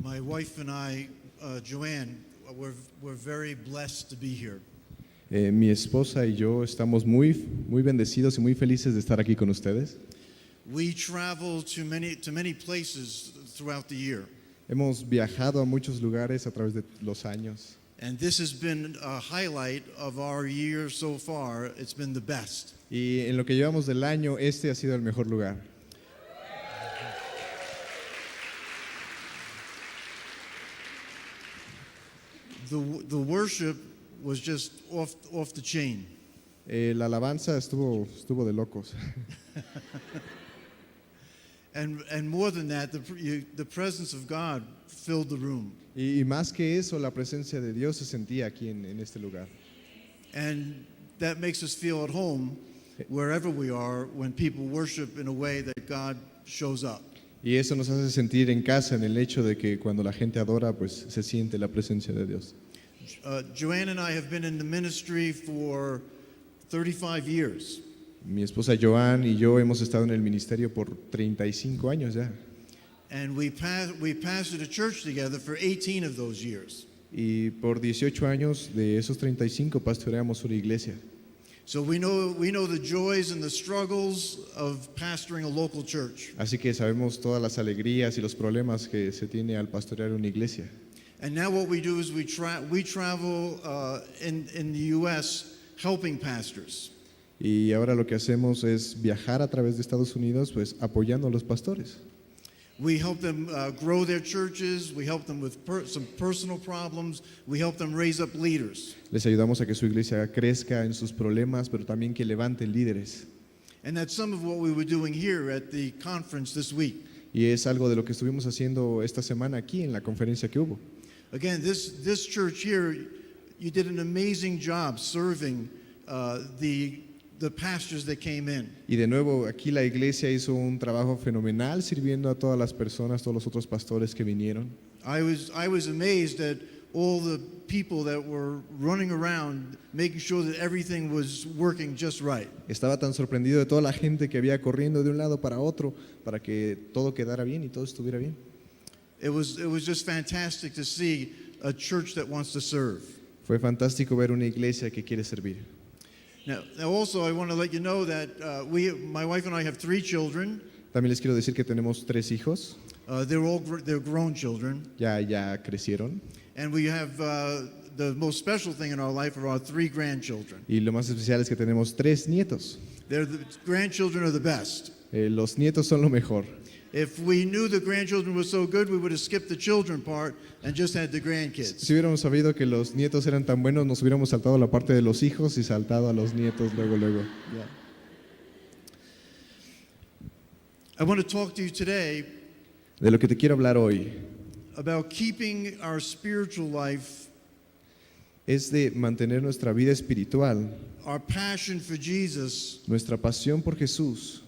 My wife and I, Joanne, we're very blessed to be here. Mi esposa y yo estamos muy bendecidos y muy felices de estar aquí con ustedes. We travel to many places throughout the year. Hemos viajado a muchos lugares a través de los años And this has been a highlight of our year so far. It's been the best. y en lo que llevamos del año este ha sido el mejor lugar. The worship was just off the chain. La alabanza estuvo de locos. And more than that, the presence of God filled the room. Y más que eso, la presencia de Dios se sentía aquí en este lugar. And that makes us feel at home wherever we are when people worship in a way that God shows up. Y eso nos hace sentir en casa en el hecho de que cuando la gente adora, pues se siente la presencia de Dios. Joanne and I have been in the ministry for 35 years. Mi esposa Joan y yo hemos estado en el ministerio por 35 años ya. And we pastored a church together for 18 of those years. Y por 18 años de esos 35 pastoreamos una iglesia. So we know the joys and the struggles of pastoring a local church. Así que sabemos todas las alegrías y los problemas que se tiene al pastorear una iglesia. And now what we do is we travel in the U.S. helping pastors. Y ahora lo que hacemos es viajar a través de Estados Unidos, pues apoyando a los pastores. We help them grow their churches. We help them with some personal problems. We help them raise up leaders. Les ayudamos a que su iglesia crezca en sus problemas, pero también que levanten líderes. And that's some of what we were doing here at the conference this week. Y es algo de lo que estuvimos haciendo esta semana aquí en la conferencia que hubo. Again, this church here, you did an amazing job serving the pastors that came in. Y de nuevo, aquí la iglesia hizo un trabajo fenomenal sirviendo a todas las personas, todos los otros pastores que vinieron. I was amazed at all the people that were running around making sure that everything was working just right. Estaba tan sorprendido de toda la gente que había corriendo de un lado para otro para que todo quedara bien y todo estuviera bien. It was just fantastic to see a church that wants to serve. Fue fantástico ver una iglesia que quiere servir. Now also I want to let you know that my wife and I have 3 children. También les quiero decir que tenemos 3 hijos, They're grown children, ya crecieron. and we have the most special thing in our life are our 3 grandchildren. Y lo más especial es que tenemos 3 nietos. The grandchildren are the best. Los nietos son lo mejor. If we knew the grandchildren were so good, we would have skipped the children part and just had the grandkids. Si hubiéramos sabido que los nietos eran tan buenos, nos hubiéramos saltado la parte de los hijos y saltado a los nietos luego. Yeah. I want to talk to you today De lo que te quiero hablar hoy about keeping our spiritual life, es de mantener nuestra vida espiritual, our passion for Jesus, nuestra pasión por Jesús,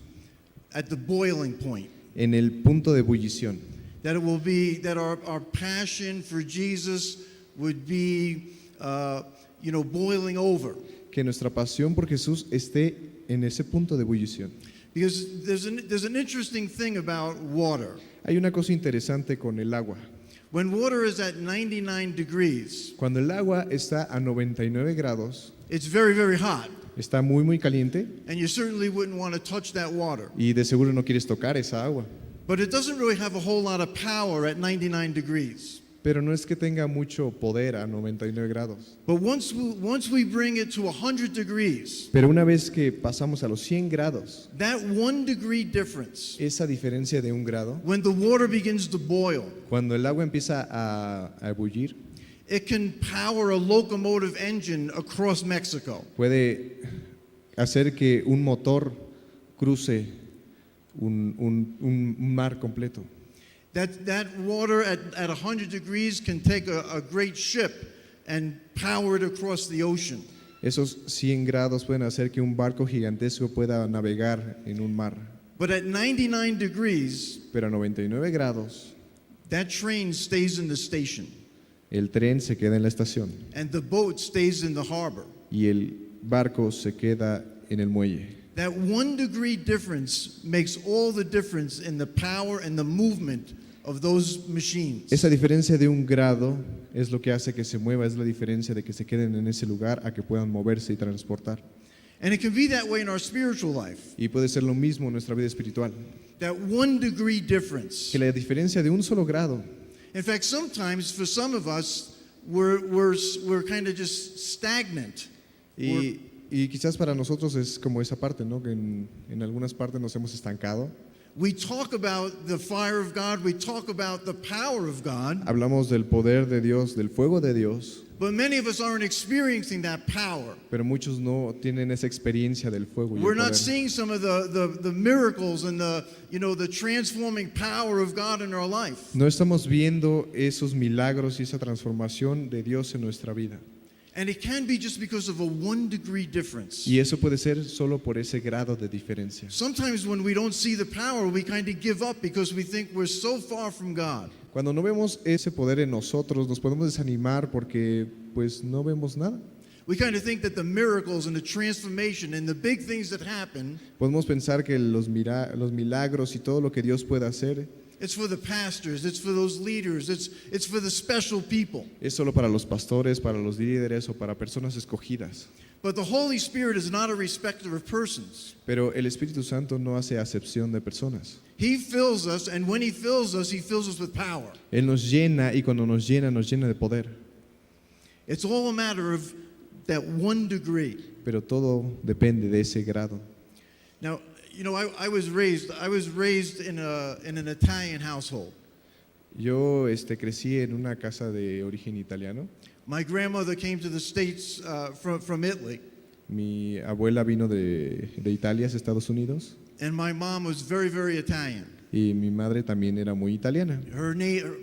at the boiling point. en el punto de ebullición. That it will be that our passion for Jesus would be, boiling over. Que nuestra pasión por Jesús esté en ese punto de ebullición. Because there's an interesting thing about water. Hay una cosa interesante con el agua. When water is at 99 degrees, Cuando el agua está a 99 grados, it's very, very hot. está muy caliente And you certainly wouldn't want to touch that water. y de seguro no quieres tocar esa agua. But it doesn't really have a whole lot of power at 99 degrees. Pero no es que tenga mucho poder a 99 grados. But once we bring it to 100 degrees, Pero una vez que pasamos a los 100 grados, that 1 degree difference, esa diferencia de 1 grado, when the water begins to boil, cuando el agua empieza a ebullir, it can power a locomotive engine across Mexico. puede hacer que un motor cruce un mar completo. That water at 100 degrees can take a great ship and power it across the ocean. Esos 100 grados pueden hacer que un barco gigantesco pueda navegar en un mar. But at 99 degrees, Pero a 99 grados, that train stays in the station el tren se queda en la estación and the boat stays in the harbor. y el barco se queda en el muelle. That 1 degree difference makes all the difference in the power and the movement of those machines. Esa diferencia de un grado es lo que hace que se mueva, es la diferencia de que se queden en ese lugar a que puedan moverse y transportar. And it can be that way in our spiritual life. Y puede ser lo mismo en nuestra vida espiritual, That 1 degree difference. que la diferencia de un solo grado. In fact, sometimes for some of us, we're kind of just stagnant. Y quizás para nosotros es como esa parte, ¿no? Que en algunas partes nos hemos estancado. We talk about the fire of God, we talk about the power of God, Hablamos del poder de Dios, del fuego de Dios, but many of us aren't experiencing that power. pero muchos no tienen esa experiencia del fuego y el We're not poder. seeing some of the miracles and the transforming power of God in our life. No estamos viendo esos milagros y esa transformación de Dios en nuestra vida. And it can be just because of a 1 degree difference. Y eso puede ser solo por ese grado de diferencia. Sometimes when we don't see the power, we kind of give up because we think we're so far from God. Cuando no vemos ese poder en nosotros, nos podemos desanimar porque pues no vemos nada. We kind of think that the miracles and the transformation and the big things that happen, Podemos pensar que los milagros y todo lo que Dios puede hacer it's for the pastors, it's for those leaders, it's for the special people. es solo para los pastores, para los líderes o para personas escogidas. But the Holy Spirit is not a respecter of persons. Pero el Espíritu Santo no hace acepción de personas. He fills us, and when He fills us with power. Él nos llena y cuando nos llena de poder. It's all a matter of that 1 degree. Pero todo depende de ese grado. Now, you know, I was raised in an Italian household. Yo crecí en una casa de origen italiano. My grandmother came to the States from Italy, Mi abuela vino de Italia, Estados Unidos, and my mom was very, very Italian. y mi madre también era muy italiana.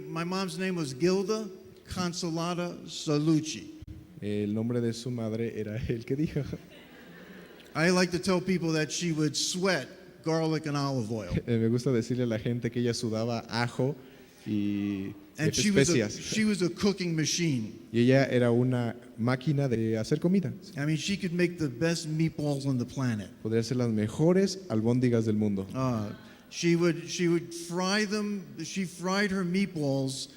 My mom's name was Gilda Consolata Salucci. El nombre de su madre era el que dijo. I like to tell people that she would sweat garlic and olive oil. Me gusta decirle a la gente que ella sudaba ajo y And she was especias. a cooking machine. Y ella era una máquina de hacer comida. I mean, she could make the best meatballs on the planet. Podría ser las mejores albóndigas del mundo. She would fry them. She fried her meatballs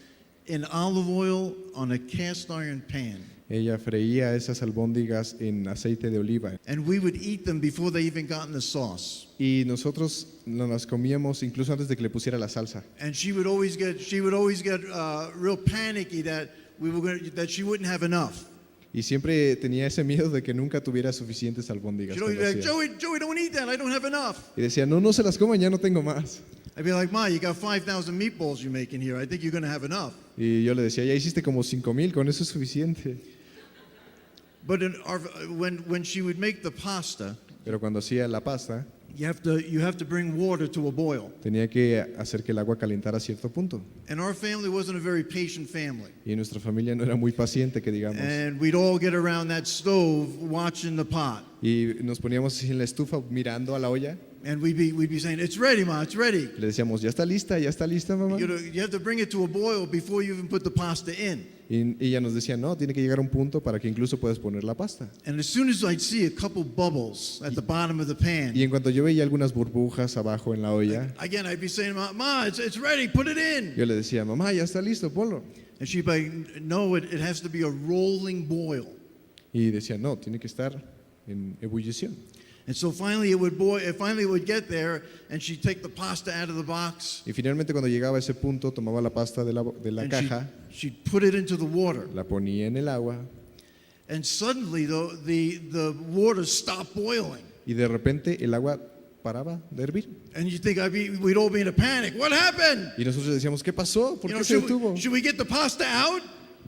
in olive oil on a cast iron pan. Ella freía esas albóndigas en aceite de oliva. And we would eat them before they even got in the sauce. Y nosotros nos las comíamos incluso antes de que le pusiera la salsa. And she would always get real panicky that that she wouldn't have enough. Y siempre tenía ese miedo de que nunca tuviera suficientes albóndigas. She'd always cuando be like, hacía. Joey, don't eat that. I don't have enough. Y decía, no se las coman, ya no tengo más. I'd be like, Ma, you got 5,000 meatballs you're making here. I think you're going to have enough. Y yo le decía, ya hiciste como 5,000, con eso es suficiente. But when she would make the pasta, Pero cuando hacía la pasta, you have to bring water to a boil. tenía que hacer que el agua calentara a cierto punto. And our family wasn't a very patient family. Y nuestra familia no era muy paciente, que digamos. And we'd all get around that stove watching the pot. Y nos poníamos así en la estufa mirando a la olla. And we'd be saying, it's ready, Ma, it's ready. Le decíamos, ya está lista, mamá. You have to bring it to a boil before you even put the pasta in. Y ella nos decía, no, tiene que llegar a un punto para que incluso puedas poner la pasta. And as soon as I'd see a couple bubbles at the bottom of the pan, Y en cuanto yo veía algunas burbujas abajo en la olla, again, I'd be saying, Ma, it's ready, put it in. yo le decía, mamá, ya está listo, ponlo. And she'd be like, no, it has to be a rolling boil. Y decía, no, tiene que estar en ebullición. And so finally it would boil, finally it would get there, and she'd take the pasta out of the box, Y finalmente cuando llegaba a ese punto, tomaba la pasta de la and caja, she'd put it into the water. la ponía en el agua, And suddenly the water stopped boiling. y de repente el agua paraba de hervir. And you think we'd all be in a panic. What happened? Y nosotros decíamos, ¿qué pasó? ¿Por You qué know, se detuvo? should we get the pasta out?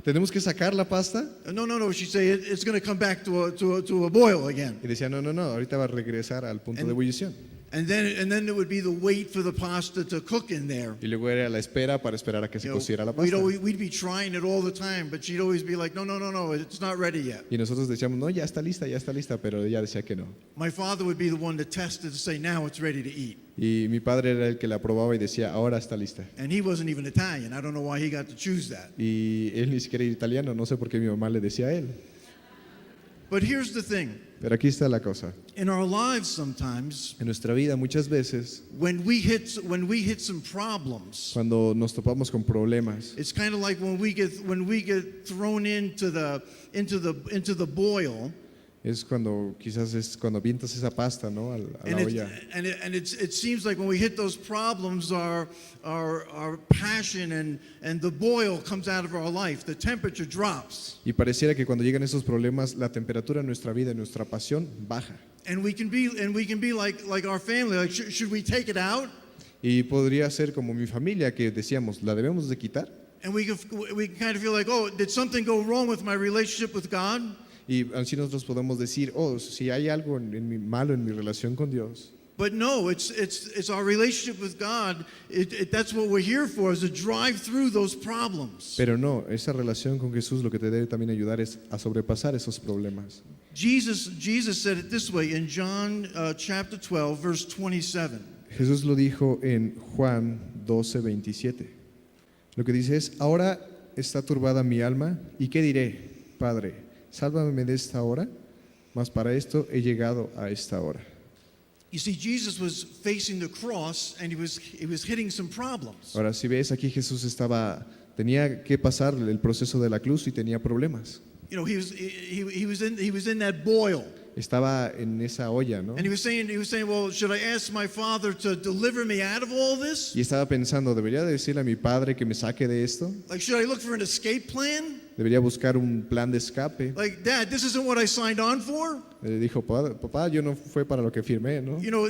¿Tenemos que sacar la pasta? No. She'd say it's going to come back to a boil again. Y decía, no, ahorita va a regresar al punto de ebullición. And then it would be the wait for the pasta to cook in there. Y luego era la espera para esperar a que se You know, cociera la pasta. we'd be trying it all the time, but she'd always be like, no, it's not ready yet. Y nosotros decíamos, no, ya está lista, pero ella decía que no. My father would be the one to test it to say, now it's ready to eat. Y mi padre era el que la probaba y decía, ahora está lista. And he wasn't even Italian. I don't know why he got to choose that. Y él ni siquiera era italiano, no sé por qué mi mamá le decía a él. But here's the thing. Pero aquí está la cosa. In our lives sometimes, En nuestra vida muchas veces, when we hit some problems, cuando nos topamos con problemas, it's kind of like when we get thrown into the boil. es cuando quizás es cuando avientas esa pasta, ¿no? A la olla. It seems like when we hit those problems, our passion and the boil comes out of our life. The temperature drops. Y pareciera que cuando llegan esos problemas, la temperatura de nuestra vida, nuestra pasión baja. And we can be like our family. Like, should we take it out? Y podría ser como mi familia que decíamos, ¿la debemos de quitar? And we can kind of feel like, oh, did something go wrong with my relationship with God? Y así nosotros podemos decir, oh, si hay algo malo en mi relación con Dios. But no, it's our relationship with God. That's what we're here for, is to drive through those problems. Pero no, esa relación con Jesús lo que te debe también ayudar es a sobrepasar esos problemas. Jesus said it this way in John chapter 12, verse 27. Jesús lo dijo en Juan 12:27. Lo que dice es, ahora está turbada mi alma, ¿y qué diré? Padre, sálvame de esta hora, mas para esto he llegado a esta hora. You see, Jesus was facing the cross and he was hitting some problems. Ahora, si ves aquí, Jesús tenía que pasar el proceso de la cruz y tenía problemas. You know, he was in that boil. Estaba en esa olla, ¿no? And he was saying, well, should I ask my Father to deliver me out of all this? Y estaba pensando, ¿debería decirle a mi padre que me saque de esto? Like, should I look for an escape plan? ¿Debería buscar un plan de escape? Like, Dad, this isn't what I signed on for. Le dijo, papá, yo no fue para lo que firmé, ¿no? You know,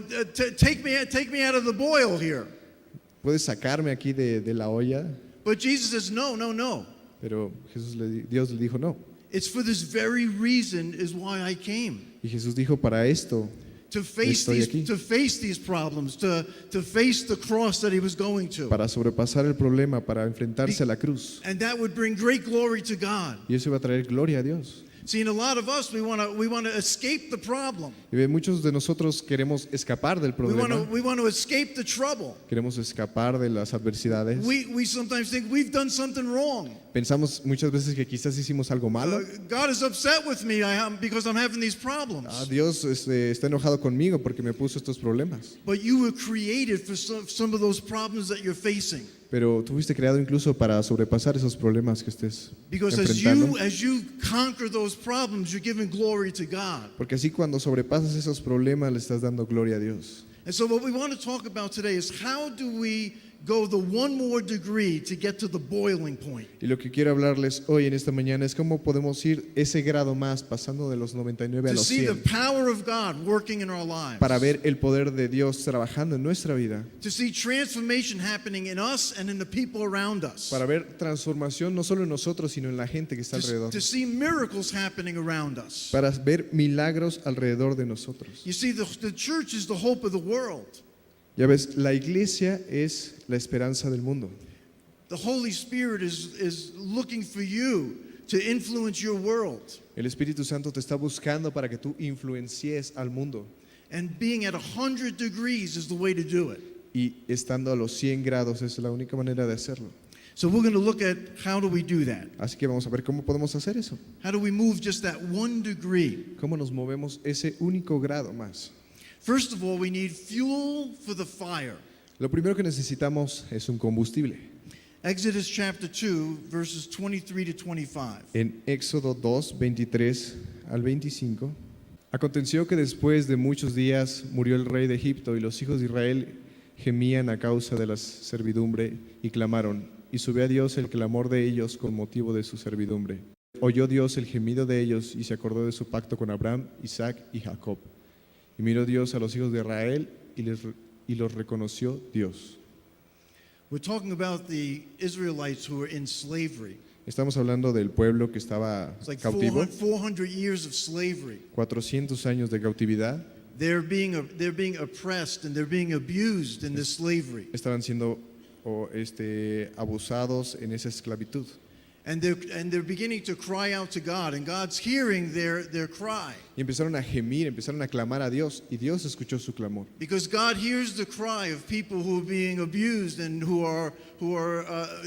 take me out of the boil here. ¿Puedes sacarme aquí de la olla? But Jesus says, no. Pero Dios le dijo, no. It's for this very reason is why I came. Y Jesús dijo, para esto To face estoy aquí. these problems, to face the cross that he was going to. Para sobrepasar el problema, para enfrentarse a la cruz. And that would bring great glory to God. Y eso iba a traer gloria a Dios. See, in a lot of us, we want to escape the problem. Y muchos de nosotros queremos escapar del problema. We want to escape the trouble. Queremos escapar de las adversidades. We sometimes think we've done something wrong. Pensamos muchas veces que quizás hicimos algo malo. God is upset with me because I'm having these problems. Dios está enojado conmigo porque me puso estos problemas. But you were created for some of those problems that you're facing. Pero tú fuiste creado incluso para sobrepasar esos problemas que estés Because enfrentando. as you conquer those problems, you're giving glory to God. Porque así cuando sobrepasas esos problemas le estás dando gloria a Dios. And so what we want to talk about today is how do we go the one more degree to get to the boiling point? Y lo que quiero hablarles hoy en esta mañana es cómo podemos ir ese grado más, pasando de los 99 a To los see the 100, power of God working in our lives. para ver el poder de Dios trabajando en nuestra vida, To see transformation happening in us and in the people around us. para ver transformación no solo en nosotros, sino en la gente que está alrededor, To see miracles happening around us. para ver milagros alrededor de nosotros. You see, the church is the hope of the world. Ya ves, la iglesia es la esperanza del mundo. The Holy Spirit is looking for you to influence your world. El Espíritu Santo te está buscando para que tú influencies al mundo. And being at 100 degrees is the way to do it. Y estando a los 100 grados es la única manera de hacerlo. So we're going to look at how do we do that? Así que vamos a ver cómo podemos hacer eso. How do we move just that 1 degree? Cómo nos movemos ese único grado más. First of all, we need fuel for the fire. Lo primero que necesitamos es un combustible. Exodus chapter 2, verses 23 to 25. En Éxodo 2, 23 al 25. Aconteció que después de muchos días murió el rey de Egipto y los hijos de Israel gemían a causa de la servidumbre y clamaron. Y subió a Dios el clamor de ellos con motivo de su servidumbre. Oyó Dios el gemido de ellos y se acordó de su pacto con Abraham, Isaac y Jacob. Y miró Dios a los hijos de Israel y los reconoció Dios. We're talking about the Israelites who were in slavery. Estamos hablando del pueblo que estaba It's like cautivo, 400 years of slavery. 400 años de cautividad. They're being oppressed and they're being abused in this slavery. Estaban siendo abusados en esa esclavitud. And they're beginning to cry out to God, and God's hearing their cry. Y empezaron a gemir, empezaron a clamar a Dios, y Dios escuchó su clamor. Because God hears the cry of people who are being abused and who are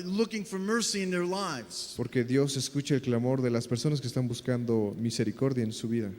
looking for mercy in their lives. Porque Dios escucha el clamor de las personas que están buscando misericordia en su vida.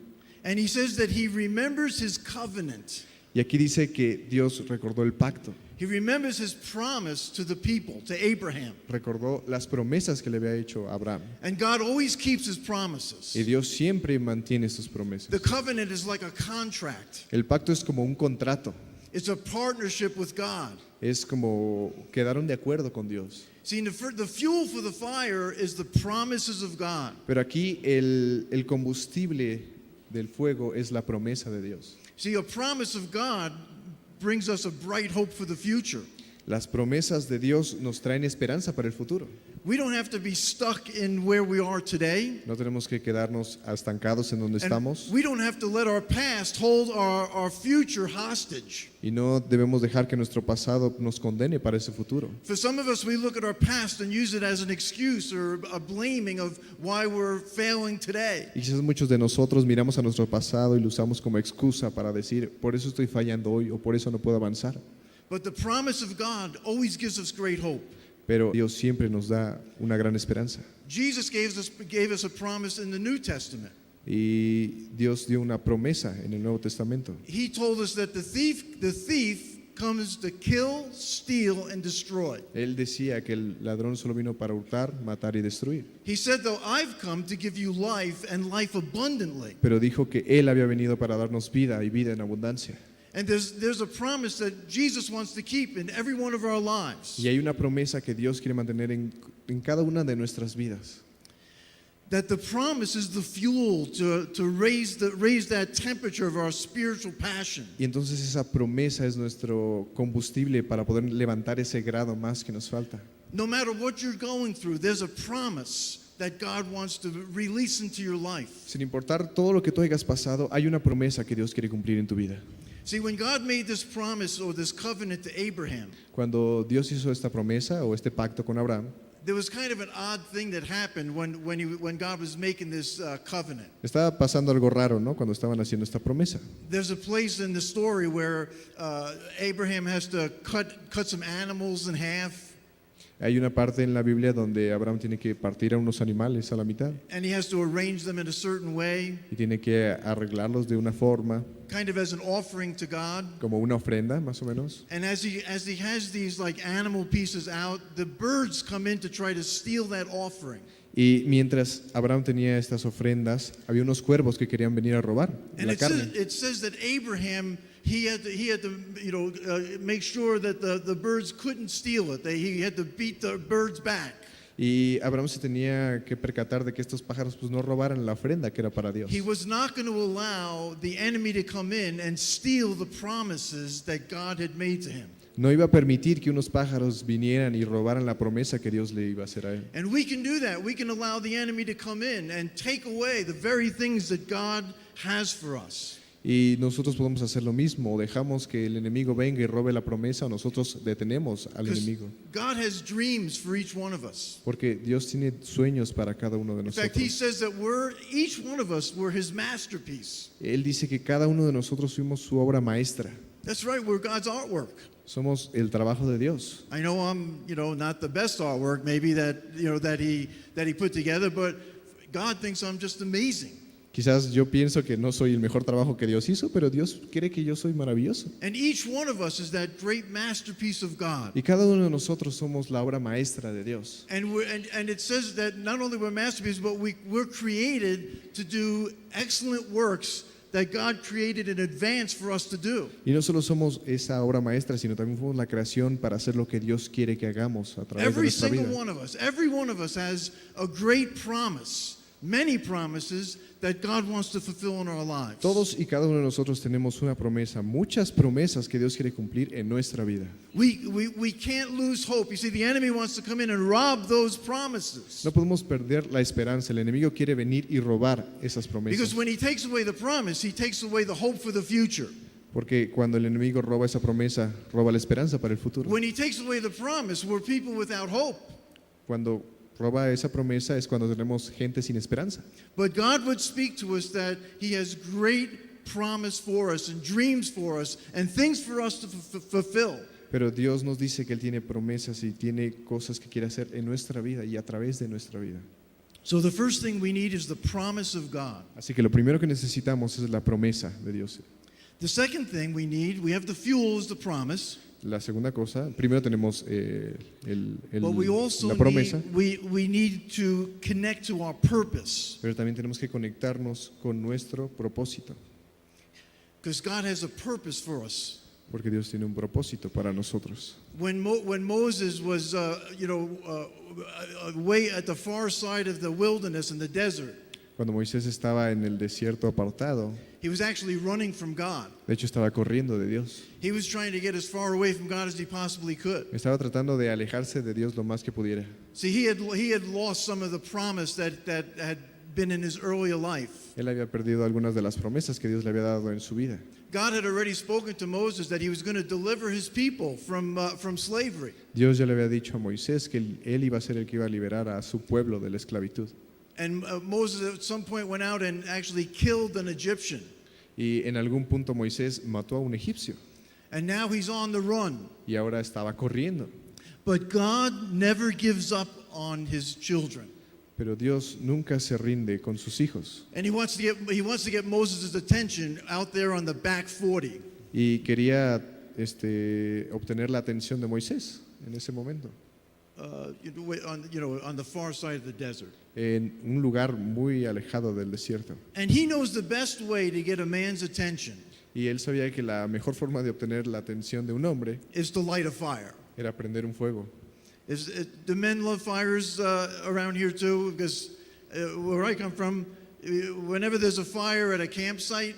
And he says that he remembers his covenant. Y aquí dice que Dios recordó el pacto, He remembers his promise to the people, to Abraham. recordó las promesas que le había hecho a Abraham. And God always keeps his promises. Y Dios siempre mantiene sus promesas. The covenant is like a contract. El pacto es como un contrato, It's a partnership with God. es como quedaron de acuerdo con Dios. See, the fuel for the fire is the promises of God. Pero aquí el combustible del fuego es la promesa de Dios. See, a promise of God brings us a bright hope for the future. Las promesas de Dios nos traen esperanza para el futuro. We don't have to be stuck in where we are today. No tenemos que quedarnos estancados en donde And estamos we don't have to let our past hold our future hostage. y no debemos dejar que nuestro pasado nos condene para ese futuro. For some of us, we look at our past and use it as an excuse or a blaming of why we're failing today. Y quizás muchos de nosotros miramos a nuestro pasado y lo usamos como excusa para decir, por eso estoy fallando hoy o por eso no puedo avanzar. But the promise of God always gives us great hope. Pero Dios siempre nos da una gran esperanza. Jesus gave us a promise in the New Testament. Y Dios dio una promesa en el Nuevo Testamento. He told us that the thief comes to kill, steal, and destroy. Él decía que el ladrón solo vino para hurtar, matar y destruir. He said, though, I've come to give you life and life abundantly. Pero dijo que Él había venido para darnos vida y vida en abundancia. And there's a promise that Jesus wants to keep in every one of our lives. Y hay una promesa que Dios quiere mantener en cada una de nuestras vidas. That the promise is the fuel to raise that temperature of our spiritual passion. Y entonces esa promesa es nuestro combustible para poder levantar ese grado más que nos falta. No matter what you're going through, there's a promise that God wants to release into your life. Sin importar todo lo que tú hayas pasado, hay una promesa que Dios quiere cumplir en tu vida. See, when God made this promise or this covenant to Abraham, Cuando Dios hizo esta promesa o este pacto con Abraham, there was kind of an odd thing that happened when God was making this covenant. estaba pasando algo raro, ¿no? Cuando estaban haciendo esta promesa. There's a place in the story where Abraham has to cut some animals in half, Hay una parte en la Biblia donde Abraham tiene que partir a unos animales a la mitad and he has to arrange them in a certain way, y tiene que arreglarlos de una forma, kind of as an offering to God. como una ofrenda, más o menos. And as he has these like animal pieces out, the birds come in to try to steal that offering. Y mientras Abraham tenía estas ofrendas, había unos cuervos que querían venir a robar And la it carne. says that Abraham he had to make sure that the birds couldn't steal it. He had to beat the birds back. Y Abraham se tenía que percatar de que estos pájaros pues no robaran la ofrenda que era para Dios. He was not going to allow the enemy to come in and steal the promises that God had made to him. No iba a permitir que unos pájaros vinieran y robaran la promesa que Dios le iba a hacer a él. And we can do that. We can allow the enemy to come in and take away the very things that God has for us. Y nosotros podemos hacer lo mismo, o dejamos que el enemigo venga y robe la promesa, o nosotros detenemos al Because enemigo. God has dreams for each one of us. Porque Dios tiene sueños para cada uno de In fact, He nosotros. says that each one of us, we're His masterpiece. Él dice que cada uno de nosotros fuimos su obra maestra. That's right, we're God's artwork. Somos el trabajo de Dios. I know I'm, not the best artwork maybe that He put together, but God thinks I'm just amazing. Quizás yo pienso que no soy el mejor trabajo que Dios hizo, pero Dios cree que yo soy maravilloso. And each one of us is that great masterpiece of God. Y cada uno de nosotros somos la obra maestra de Dios. And it says that not only we're masterpieces, but we're created to do excellent works that God created in advance for us to do. Y no solo somos esa obra maestra, sino también fuimos la creación para hacer lo que Dios quiere que hagamos a través de Every nuestra single vida. one of us, every one of us has a great promise, many promises that God wants to fulfill in our lives. Todos y cada uno de nosotros tenemos una promesa, muchas promesas que Dios quiere cumplir en nuestra vida. We can't lose hope. You see, the enemy wants to come in and rob those promises. No podemos perder la esperanza. El enemigo quiere venir y robar esas Because promesas. when he takes away the promise, he takes away the hope for the future. Porque cuando el enemigo roba esa promesa, roba la esperanza para el futuro. When he takes away the promise, we're people without hope. Cuando roba esa promesa es cuando tenemos gente sin esperanza. But God would speak to us that He has great promise for us and dreams for us and things for us to fulfill. Pero Dios nos dice que Él tiene promesas y tiene cosas que quiere hacer en nuestra vida y a través de nuestra vida. So the first thing we need is the promise of God. Así que lo primero que necesitamos es la promesa de Dios. The second thing we need, we have the fuel is the promise, La segunda cosa, primero tenemos but we also la promesa, we need to connect to our purpose, pero también tenemos que conectarnos con nuestro propósito, because God has a purpose for us. porque Dios tiene un propósito para nosotros. When Moses was, way at the far side of the wilderness in the desert, Cuando Moisés estaba en el desierto apartado, he was actually running from God. de hecho estaba corriendo de Dios. He was trying to get as far away from God as he possibly could. Estaba tratando de alejarse de Dios lo más que pudiera. See, he had lost some of the promise that had been in his earlier life. Él había perdido algunas de las promesas que Dios le había dado en su vida. God had already spoken to Moses that he was going to deliver his people from slavery. Dios ya le había dicho a Moisés que él iba a ser el que iba a liberar a su pueblo de la esclavitud. And Moses at some point went out and actually killed an Egyptian. Y en algún punto Moisés mató a un egipcio And now he's on the run. y ahora estaba corriendo. But God never gives up on his children. Pero Dios nunca se rinde con sus hijos. And he wants to get Moses' attention out there on the back 40. Y quería obtener la atención de Moisés en ese momento, On the far side of the desert. en un lugar muy alejado del desierto. And he knows the best way to get a man's attention Y él sabía que la mejor forma de obtener la atención de un hombre is to light a fire. era prender un fuego. Do men love fires around here too? Because where I come from, whenever there's a fire at a campsite,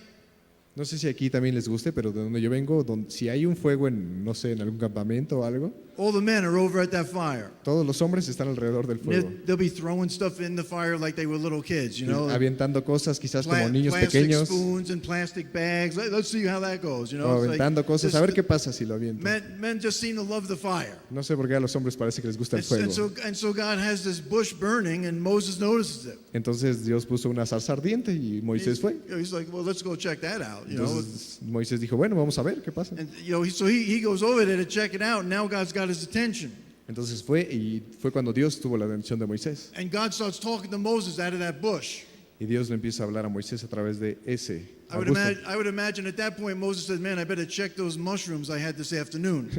No sé si aquí también les guste, pero de donde yo vengo, si hay un fuego en, no sé, en algún campamento o algo, all the men are over at that fire. todos los hombres están alrededor del fuego, They'll be throwing stuff in the fire like they were little kids, you know. avientando cosas quizás como niños Plastic pequeños, spoons and plastic bags. Let's see how that goes, you know. o It's like aventando cosas, this- a ver qué pasa si lo avientan. Men just seem to love the fire. No sé por qué a los hombres parece que les gusta el And fuego. so God has this bush burning, and Moses notices it. Entonces Dios puso una zarza ardiente y Moisés fue. He's like, well, let's go check that out, you know. Entonces Moisés dijo, bueno, vamos a ver qué pasa. And so he goes over there to check it out, and now God's got his attention. Entonces fue y fue cuando Dios tuvo la atención de Moisés. And God starts talking to Moses out of that bush. Y Dios le empieza a hablar a Moisés a través de ese I would imagine at that point Moses said, man, I better check those mushrooms I had this afternoon.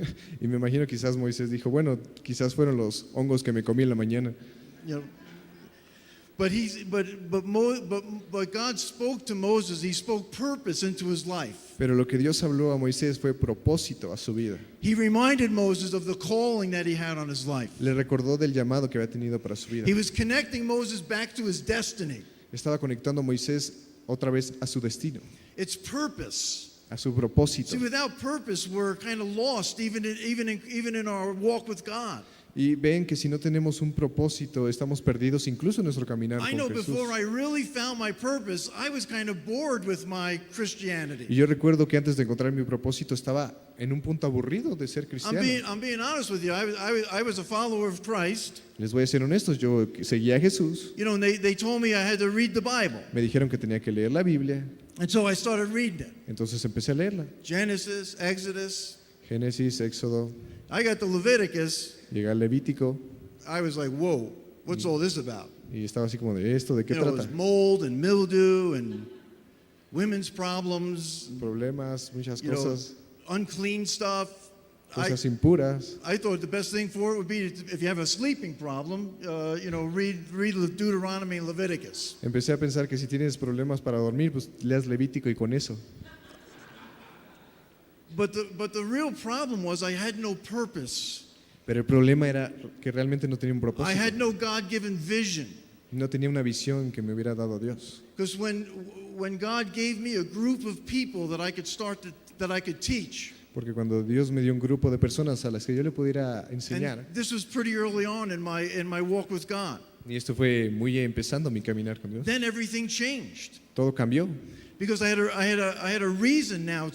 Y me imagino quizás Moisés dijo, bueno, quizás fueron los hongos que me comí en la mañana. You know, but God spoke to Moses. He spoke purpose into his life. Pero lo que Dios habló a Moisés fue propósito a su vida. He reminded Moses of the calling that he had on his life. Le recordó del llamado que había tenido para su vida. He was connecting Moses back to his destiny. Estaba conectando a Moisés otra vez a su destino, It's purpose. a su propósito. See, without purpose, we're kind of lost, even in our walk with God. Y ven que si no tenemos un propósito, estamos perdidos incluso en nuestro caminar I con know Jesús. before I really found my purpose, I was kind of bored with my Y Christianity. yo recuerdo que antes de encontrar mi propósito estaba en un punto aburrido de ser cristiano. I'm being honest with you. I was a follower of Christ. Les voy a ser honestos, yo seguía a Jesús. You know, and they told me I had to read the Bible. Me dijeron que tenía que leer la Biblia, And so I started reading it. entonces empecé a leerla. Genesis, Exodus. Génesis, Éxodo, I got to Leviticus. llegué al Levítico I was like, whoa, what's all this about? y estaba así como de esto, ¿de qué You know, it trata? was mold and mildew and women's problems, Problemas, muchas you know, cosas, unclean stuff. cosas impuras. I thought the best thing for it would be if you have a sleeping problem, read Deuteronomy and Leviticus. Empecé a pensar que si tienes problemas para dormir, pues leas Levítico y con eso. But the real problem was I had no purpose. Pero el problema era que realmente no tenía un I propósito. had no God-given vision. No tenía una visión que me hubiera dado Dios. Because when God gave me a group of people that I could teach, Porque cuando Dios me dio un grupo de personas a las que yo le pudiera enseñar, and this was pretty early on in my walk with God, y esto fue muy empezando mi caminar con Dios, then everything changed. todo cambió. Because I had a reason now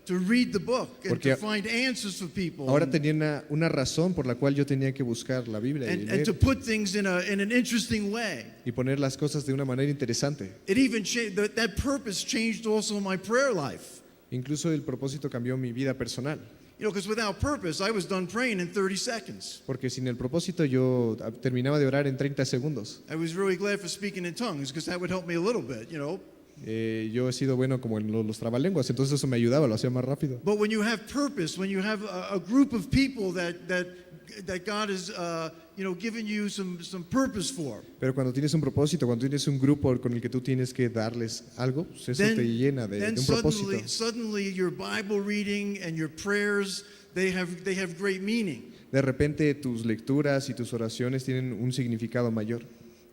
to read the book and Porque to find answers for people. ahora and, tenía una razón por la cual yo tenía que buscar la Biblia y and to leer put things in an interesting way. y poner las cosas de una manera interesante. It even changed, that purpose changed also my prayer life. Incluso el propósito cambió mi vida personal, You know, because without purpose, I was done praying in 30 seconds. porque sin el propósito yo terminaba de orar en 30 segundos. I was really glad for speaking in tongues because that would help me a little bit, you know. Yo he sido bueno como en los trabalenguas, entonces eso me ayudaba, lo hacía más rápido. But when you have purpose, when you have a group of people that God has, given you some purpose for, Pero cuando tienes un propósito, cuando tienes un grupo con el que tú tienes que darles algo, pues eso te llena de un propósito. suddenly your Bible reading and your prayers, they have great meaning. De repente tus lecturas y tus oraciones tienen un significado mayor.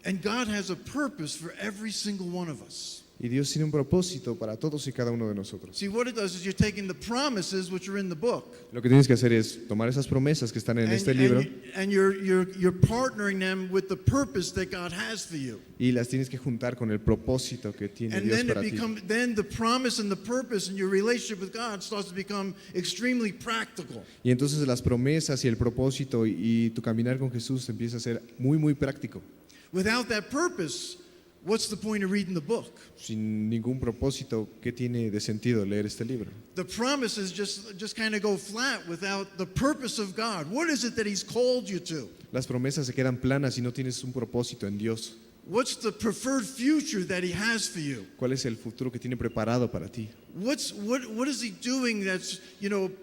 And God has a purpose for every single one of us. Y Dios tiene un propósito para todos y cada uno de nosotros. See, what it does is you're taking the promises which are in the book. Lo que tienes que hacer es tomar esas promesas que están en este libro And you're partnering them with the purpose that God has for you. y las tienes que juntar con el propósito que tiene And Dios then para ti. then the promise and the purpose and your relationship with God starts to become extremely practical. Y entonces las promesas y el propósito y tu caminar con Jesús empieza a ser muy, muy práctico. Without that purpose, what's the point of reading the book? Sin ningún propósito, ¿qué tiene de sentido leer este libro? The promises just kind of go flat without the purpose of God. What is it that He's called you to? Las promesas se quedan planas si no tienes un propósito en Dios. What's the preferred future that He has for you? ¿Cuál es el futuro que tiene preparado para ti? What is He doing that's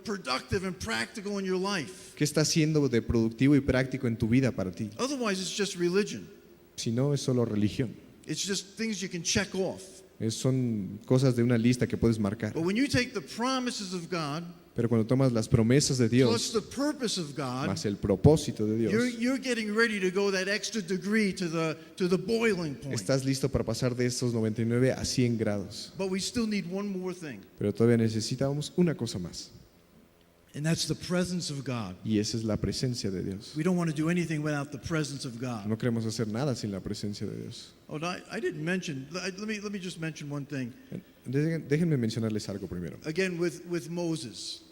productive and practical in your life? ¿Qué está haciendo de productivo y práctico en tu vida para ti? Otherwise, it's just religion. Si no, es solo religión. It's just things you can check off. Son cosas de una lista que puedes marcar. But when you take the promises of God Pero cuando tomas las promesas de plus Dios the purpose of God, más el propósito de Dios, you're getting ready to go that extra degree to the boiling point. estás listo para pasar de estos 99 a 100 grados. But we still need one more thing, Pero todavía necesitamos una cosa más. and that's the presence of God. Y esa es la presencia de Dios. We don't want to do anything without the presence of God. No queremos hacer nada sin la presencia de Dios. Oh, no, I didn't mention. Let me just mention one thing. Déjenme mencionarles algo primero. Again, with Moses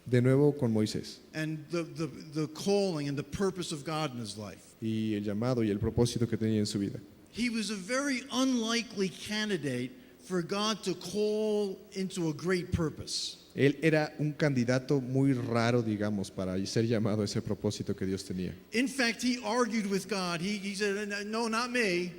De nuevo con Moisés and the calling and the purpose of God in his life. y el llamado y el propósito que tenía en su vida. He was a very unlikely candidate for God to call into a great purpose. Él era un candidato muy raro, digamos, para ser llamado a ese propósito que Dios tenía. In fact, he argued with God. He said, "No, not me."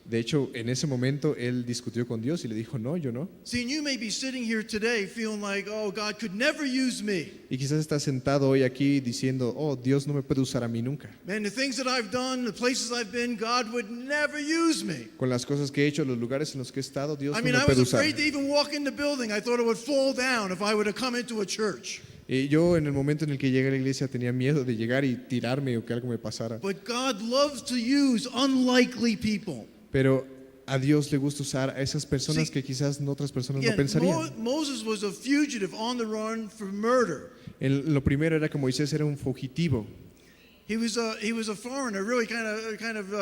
De hecho, en ese momento él discutió con Dios y le dijo, no, yo no. See, and you may be sitting here today feeling like, "Oh, God could never use me. Y quizás estás sentado hoy aquí diciendo, oh, Dios no me puede usar a mí nunca. Man, the things that I've done, the places I've been, God would never use me." Con las cosas que he hecho, los lugares en los que he estado, Dios I no mean, me I puede was usar. afraid to even walk in the building. I thought it would fall down if I were to come into a church. Y yo en el momento en el que llegué a la iglesia tenía miedo de llegar y tirarme o que algo me pasara. But God loves to use unlikely people. Pero a Dios le gusta usar a esas personas Sí. que quizás otras personas no Again, pensarían. Moses was a fugitive on the run for murder. Lo primero era que Moisés era un fugitivo. He was a foreigner, really kind of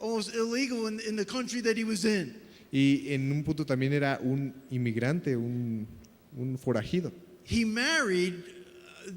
almost illegal in the country that he was in. Y en un punto también era un inmigrante, un forajido. He married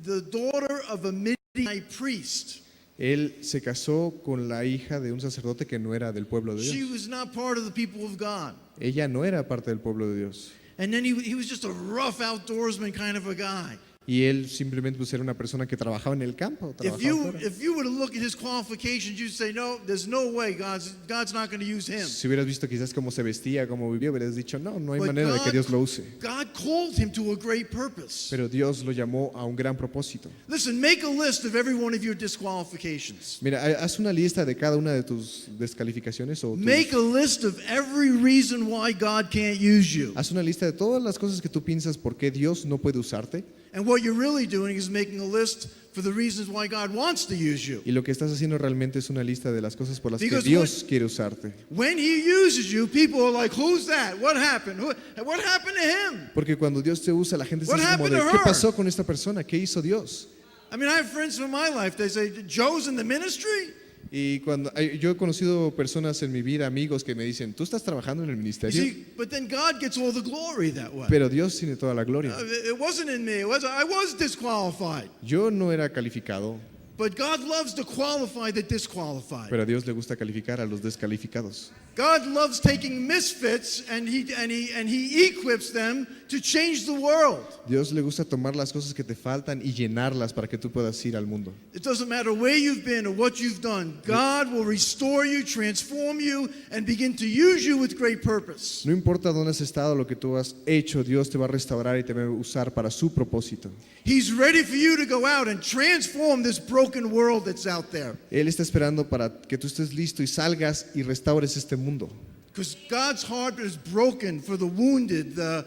the daughter of a Midianite priest. Él se casó con la hija de un sacerdote que no era del pueblo de She Dios. was not part of the people of God. Ella no era parte del pueblo de Dios. And then he was just a rough outdoorsman kind of a guy. Y él simplemente pues, era una persona que trabajaba en el campo. If Trabajaba afuera. you were to look at his qualifications, you'd say, no, there's no way God's not going to use him. Si hubieras visto quizás cómo se vestía, cómo vivía, hubieras dicho, no, no hay But manera de que Dios lo use. God called him to a great purpose. Pero Dios lo llamó a un gran propósito. Listen, make a list of every one of your disqualifications. Mira, haz una lista de cada una de tus descalificaciones o Make a list of every reason why God can't use you. haz una lista de todas las cosas que tú piensas por qué Dios no puede usarte. And what you're really doing is making a list for the reasons why God wants to use you. Y lo que estás haciendo realmente es una lista de las cosas por las que Because Dios quiere usarte. When he uses you, people are like, who's that? What happened? What happened to him? Porque cuando Dios te usa, la gente What está como de, happened to ¿qué her? pasó con esta persona? ¿Qué hizo Dios? I mean, I have friends from my life, they say, Joe's in the ministry? Y cuando yo he conocido personas en mi vida, amigos que me dicen, ¿tú estás trabajando en el You ministerio? see, but then God gets all the glory that way. Pero Dios tiene toda la gloria. It wasn't in me. I was disqualified. Yo no era calificado, But God loves to qualify the disqualified. pero a Dios le gusta calificar a los descalificados. God loves taking misfits and he equips them to change the world. Dios le gusta tomar las cosas que te faltan y llenarlas para que tú puedas ir al mundo. It doesn't matter where you've been or what you've done. God will restore you, transform you, and begin to use you with great purpose. No importa dónde has estado, lo que tú has hecho, Dios te va a restaurar y te va a usar para su propósito. He's ready for you to go out and transform this broken world that's out there. Él está esperando para que tú estés listo y salgas y restaures este mundo. Because God's heart is broken for the wounded, the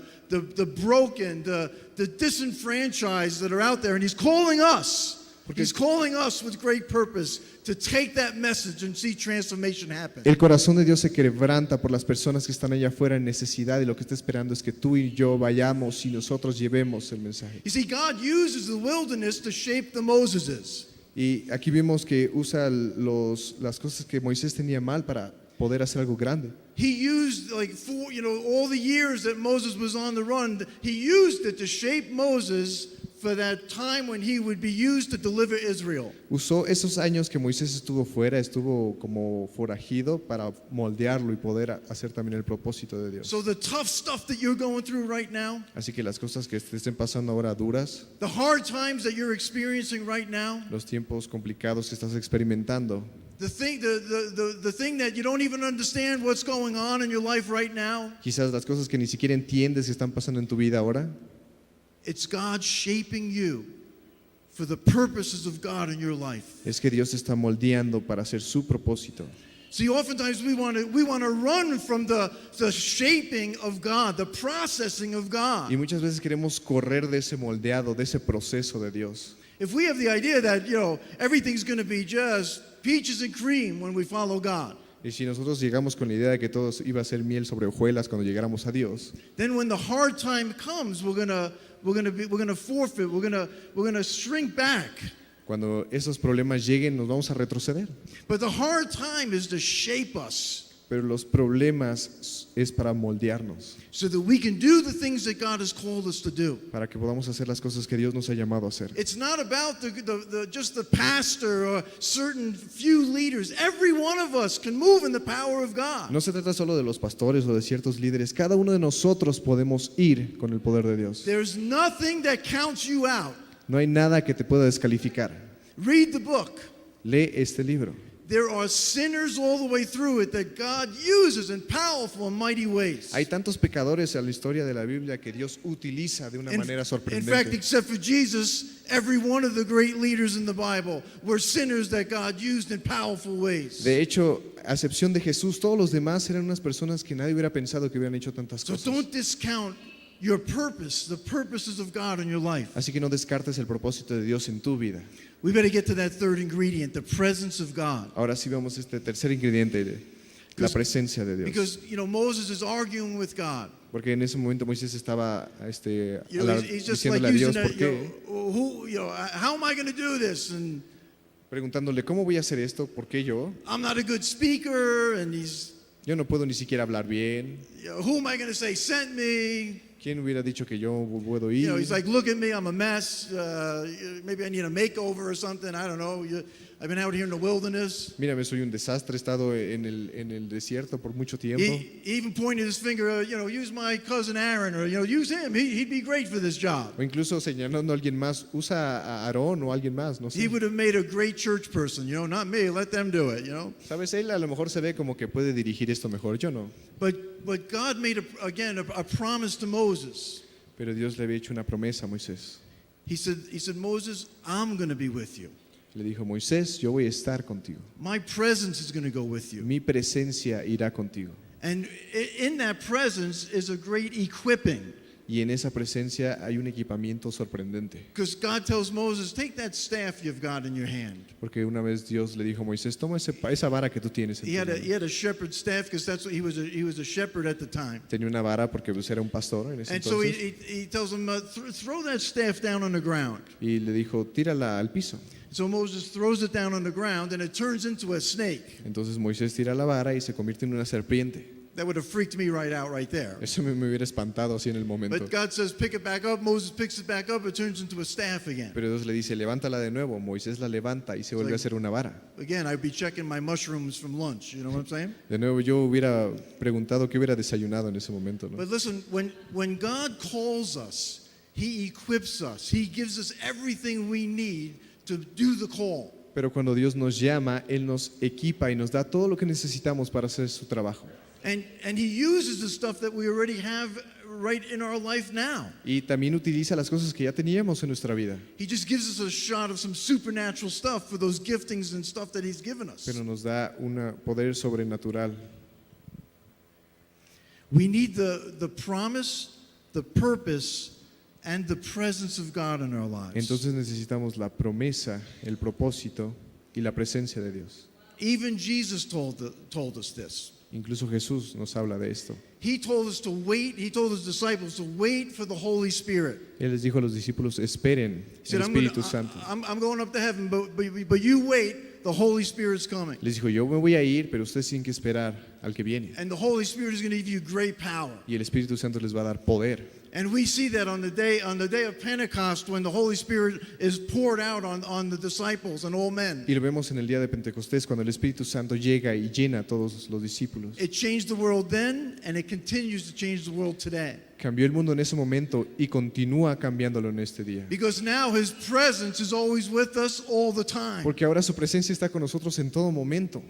broken, the disenfranchised that are out there. And He's calling us. He's calling us with great purpose to take that message and see transformation happen. El corazón de Dios se quebranta por las personas que están allá afuera en necesidad y lo que está esperando es que tú y yo vayamos y nosotros llevemos el mensaje. You see, God uses the wilderness to shape the Moseses. Y aquí vimos que usa las cosas que Moisés tenía mal para poder hacer algo grande. He used all the years that Moses was on the run, he used it to shape Moses for that time when he would be used to deliver Israel. Usó esos años que Moisés estuvo fuera, estuvo como forajido para moldearlo y poder hacer también el propósito de Dios. So the tough stuff that you're going through right now, Así que las cosas que te estén pasando ahora duras, the hard times that you're experiencing right now, los tiempos complicados que estás experimentando, the thing that you don't even understand what's going on in your life right now, quizás las cosas que ni siquiera entiendes que están pasando en tu vida ahora, it's God shaping you for the purposes of God in your life. es que Dios te está moldeando para hacer su propósito. See, oftentimes we want to run from the shaping of God, the processing of God. Y muchas veces queremos correr de ese moldeado, de ese proceso de Dios. If we have the idea that, everything's going to be just peaches and cream when we follow God, Y si nosotros llegamos con la idea de que todo iba a ser miel sobre hojuelas cuando llegáramos a Dios, then when the hard time comes, we're going to forfeit, we're going to shrink back. cuando esos problemas lleguen nos vamos a retroceder. But the hard time is to shape us Pero los problemas es para moldearnos, so that we can do the things that God has called us to do. para que podamos hacer las cosas que Dios nos ha llamado a hacer. It's not about just the pastor or certain few leaders. Every one of us can move in the power of God. No se trata solo de los pastores o de ciertos líderes, cada uno de nosotros podemos ir con el poder de Dios. There's nothing that counts you out. No hay nada que te pueda descalificar. Read the book. Lee este libro. There are sinners all the way through it that God uses in powerful and mighty ways. Hay tantos pecadores en la historia de la Biblia que Dios utiliza de una manera In fact, sorprendente. except for Jesus, every one of the great leaders in the Bible were sinners that God used in powerful ways. De hecho, a excepción de Jesús, todos los demás eran unas personas que nadie hubiera pensado que hubieran hecho tantas So cosas. don't discount your purpose, the purposes of God in your life. Así que no descartes el propósito de Dios en tu vida. We better get to that third ingredient, the presence of God. Ahora sí vemos este tercer ingrediente, la presencia de Dios. Because, Moses is arguing with God. Porque en ese momento Moisés estaba He's just like diciéndole a using Dios por qué, how am I going to do this? And preguntándole cómo voy a hacer esto, por qué yo. I'm not a good speaker, and Yo no puedo ni siquiera hablar bien. who am I going to say sent me? ¿Quién hubiera dicho que yo puedo ir? He's like, look at me, I'm a mess. Maybe I need a makeover or something. I don't know. I've been out here in the wilderness. Mírame, soy un desastre, he estado en el desierto por mucho tiempo. He even pointed his finger, use my cousin Aaron, or use him. He'd be great for this job. O incluso señalando a alguien más, usa a Aarón o a alguien más, no sé. He would have made a great church person, not me. Let them do it, Sabes, él a lo mejor se ve como que puede dirigir esto mejor, yo no. But God made a promise to Moses. Pero Dios le había hecho una promesa a Moisés. He said, Moses, I'm going to be with you. Le dijo, Moisés, yo voy a estar contigo. My presence is going to go with you. Mi presencia irá contigo. And in that presence is a great equipping. Y en esa presencia hay un equipamiento sorprendente. Because God tells Moses, take that staff you've got in your hand. Porque una vez Dios le dijo a Moisés, toma esa vara que tú tienes en He tu had mano. a shepherd's staff because that's what he was a shepherd at the time. Tenía una vara porque pues, era un pastor en ese And so entonces. he tells him, throw that staff down on the ground. Y le dijo, tírala al piso. So Moses throws it down on the ground and it turns into a snake. Entonces Moisés tira la vara y se convierte en una serpiente. That would have freaked me right out right there. Eso me hubiera espantado así en el momento. But God says, pick it back up. Moses picks it back up. It turns into a staff again. Pero Dios le dice, levántala de nuevo. Moisés la levanta y se vuelve a hacer una vara. Again, I'd be checking my mushrooms from lunch. You know what I'm saying? De nuevo yo hubiera preguntado qué hubiera desayunado en ese momento, ¿no? But listen, when God calls us, He equips us. He gives us everything we need to do the call. Pero cuando Dios nos llama, Él nos equipa y nos da todo lo que necesitamos para hacer su trabajo. And He uses the stuff that we already have right in our life now. Y también utiliza las cosas que ya teníamos en nuestra vida. He just gives us a shot of some supernatural stuff for those giftings and stuff that He's given us. Pero nos da un poder sobrenatural. We need the promise, the purpose, and the presence of God in our lives. Entonces necesitamos la promesa, el propósito y la presencia de Dios. Even Jesus told us this. Incluso Jesús nos habla de esto. He told us to wait. He told His disciples to wait for the Holy Spirit. Él les dijo a los discípulos, esperen He said, el Espíritu Santo. I'm going up to heaven, but you wait. The Holy Spirit's coming. Les dijo, yo me voy a ir, pero ustedes tienen que esperar al que viene. And the Holy Spirit is going to give you great power. Y el Espíritu Santo les va a dar poder. And we see that on the day of Pentecost when the Holy Spirit is poured out on the disciples and all men. Y lo vemos en el día de Pentecostés, cuando el Espíritu Santo llega y llena a todos los discípulos. It changed the world then, and it continues to change the world today. Cambió el mundo en ese momento y continúa cambiándolo en este día. Because now His presence is always with us all the time. Porque ahora su presencia está con nosotros en todo momento.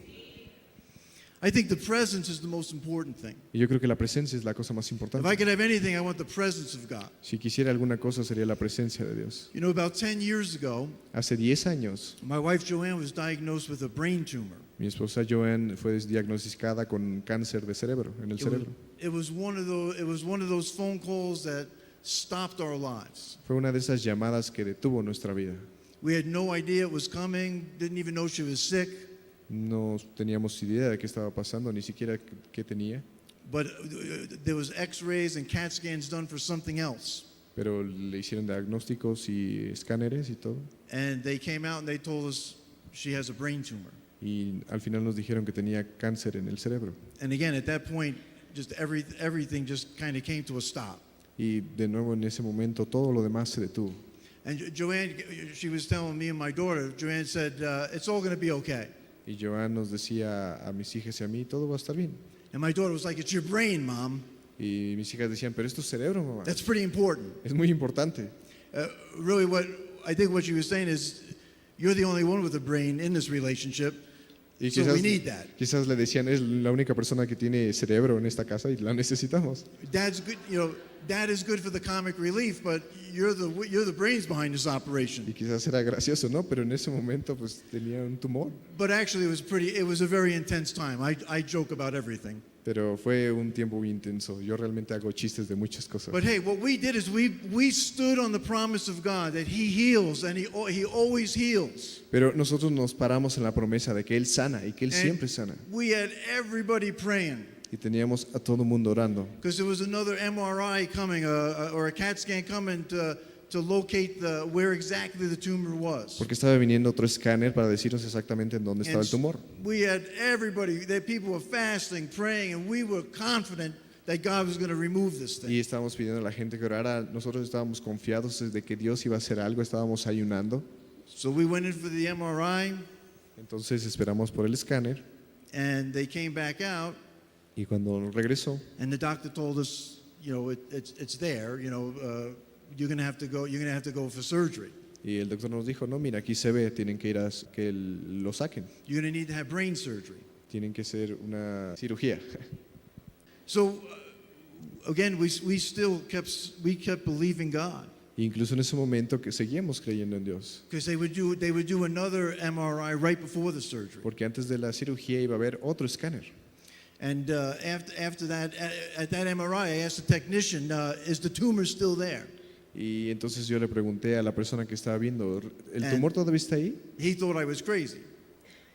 I think the presence is the most important thing. Y yo creo que la presencia es la cosa más If I importante. could have anything, I want the presence of God. Si quisiera alguna cosa sería la presencia de Dios. You know, about 10 years ago, Hace 10 años, my wife Joanne was diagnosed with a brain tumor. mi esposa Joanne fue diagnosticada con cáncer de cerebro, en el cerebro. It was one of those phone calls that stopped our lives. Fue una de esas llamadas que detuvo nuestra vida. We had no idea it was coming, didn't even know she was sick, No teníamos idea de qué estaba pasando, ni siquiera qué tenía, but there was x-rays and CAT scans done for something else. pero le hicieron diagnósticos y escáneres y todo. And they came out and they told us she has a brain tumor. Y al final nos dijeron que tenía cáncer en el cerebro. And again, at that point, just everything just kind of came to a stop. Y de nuevo en ese momento todo lo demás se detuvo. And Joanne, she was telling me and my daughter, Joanne said, it's all going to be okay. Y Joan nos decía a mis hijas y a mí, todo va a estar bien. And my daughter was like, it's your brain, Mom. Y mis hijas decían, pero es tu cerebro, mamá. That's pretty important. Es muy importante. Really, I think what she was saying is, you're the only one with a brain in this relationship, Y so we need that. quizás le decían, es la única persona que tiene cerebro en esta casa y la necesitamos. Dad's good, Dad is good for the comic relief, but you're the brains behind this operation. Y quizás era gracioso, ¿no? Pero en ese momento pues tenía un tumor. But actually, it was a very intense time. I joke about everything. Pero fue un tiempo muy intenso. Yo realmente hago chistes de muchas cosas. But hey, what we did is we stood on the promise of God that He heals, and He always heals. Pero nosotros nos paramos en la promesa de que Él sana y que Él siempre sana. We had everybody praying. Y teníamos a todo el mundo orando. Because there was another MRI coming, or a CAT scan coming to locate where exactly the tumor was. Porque estaba viniendo otro escáner para decirnos exactamente en dónde estaba el tumor. We had everybody, people were fasting, praying, and we were confident that God was going to remove this thing. Y estábamos pidiendo a la gente que orara. Nosotros estábamos confiados de que Dios iba a hacer algo. Estábamos ayunando. So we went in for the MRI, Entonces esperamos por el escáner. and they came back out, Y cuando regresó, and the doctor told us, it's there, you're going to have to go for surgery. y el doctor nos dijo, no, mira, aquí se ve, tienen que ir a que lo saquen. You're going to need to have brain surgery. Tienen que hacer una cirugía. So again, we kept believing God, Incluso en ese momento que seguíamos creyendo en Dios. because they would do another MRI right before the surgery. Porque antes de la cirugía iba a haber otro escáner. And after that, at that MRI, I asked the technician, is the tumor still there? Y entonces yo le pregunté a la persona que estaba viendo, ¿el And- tumor todavía está ahí? He thought I was crazy.